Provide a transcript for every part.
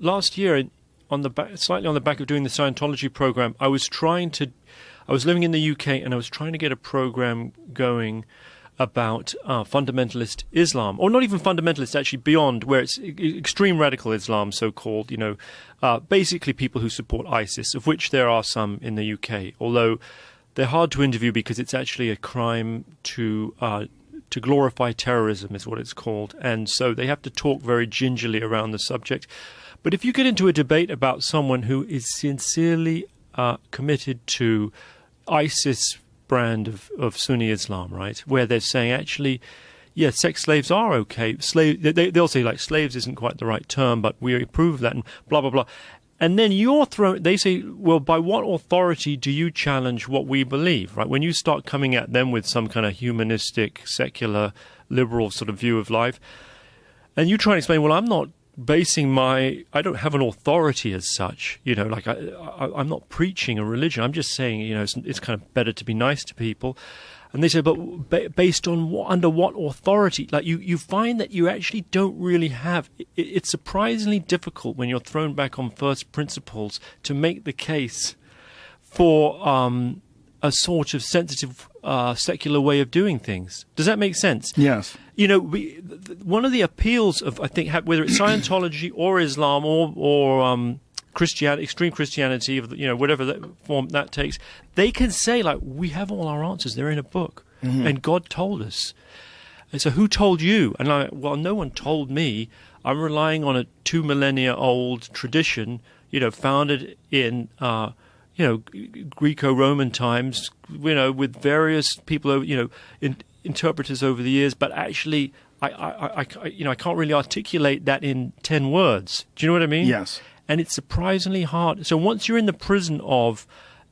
last year, slightly on the back of doing the Scientology program, I was living in the UK and I was trying to get a program going about fundamentalist Islam, or not even fundamentalist, actually beyond, where it's extreme radical Islam, so-called, basically people who support ISIS, of which there are some in the UK, although they're hard to interview because it's actually a crime to glorify terrorism is what it's called, and so they have to talk very gingerly around the subject. But if you get into a debate about someone who is sincerely committed to ISIS brand of Sunni Islam, right, where they're saying actually, yeah, sex slaves are okay. They'll say like slaves isn't quite the right term, but we approve of that, and blah blah blah. And then they say, well, by what authority do you challenge what we believe, right? When you start coming at them with some kind of humanistic, secular, liberal sort of view of life, and you try and explain, well, I'm not basing I don't have an authority as such, like I'm not preaching a religion. I'm just saying, it's kind of better to be nice to people. And they say, but based on under what authority? Like you find that you actually don't really have. It's surprisingly difficult when you're thrown back on first principles to make the case for a sort of sensitive secular way of doing things. Does that make sense? Yes. One of the appeals of, I think, whether it's Scientology or Islam or Christianity, extreme Christianity, whatever that form that takes, they can say, like, we have all our answers. They're in a book, and God told us. And so who told you? And I'm like, well, no one told me. I'm relying on a 2 millennia old tradition, founded in Greco-Roman times, with various people, interpreters over the years, but actually, I can't really articulate that in 10 words. Do you know what I mean? Yes. And it's surprisingly hard. So once you're in the prison of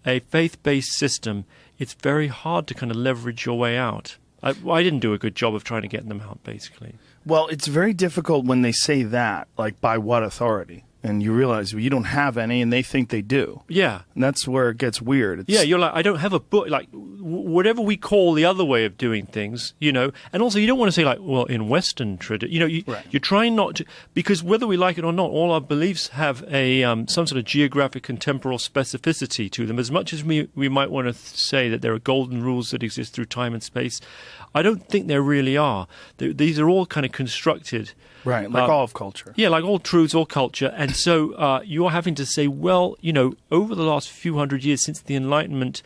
a faith-based system, it's very hard to kind of leverage your way out. I didn't do a good job of trying to get them out, basically. Well, it's very difficult when they say that, like, by what authority? And you realize you don't have any, and they think they do. Yeah. And that's where it gets weird. You're like, I don't have a book. Like, whatever we call the other way of doing things, And also, you don't want to say, like, well, in Western tradition, right. You're trying not to, because whether we like it or not, all our beliefs have some sort of geographic and temporal specificity to them. As much as we might want to say that there are golden rules that exist through time and space, I don't think there really are. These are all kind of constructed. Right, like all of culture. Yeah, like all truths, all culture. And so you're having to say, well, over the last few hundred years since the Enlightenment,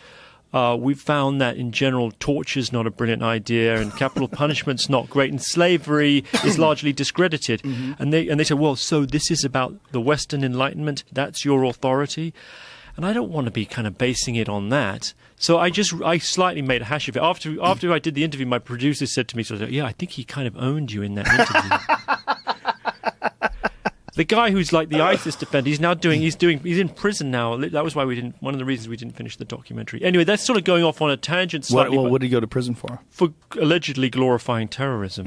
we've found that in general torture's not a brilliant idea, and capital punishment's not great, and slavery is largely discredited. And they say, well, so this is about the Western Enlightenment, that's your authority? And I don't want to be kind of basing it on that. So I slightly made a hash of it. After I did the interview, my producer said to me, yeah, I think he kind of owned you in that interview. The guy who's like the ISIS defender, he's in prison now. That was why one of the reasons we didn't finish the documentary. Anyway, that's sort of going off on a tangent slightly. What did he go to prison for? For allegedly glorifying terrorism.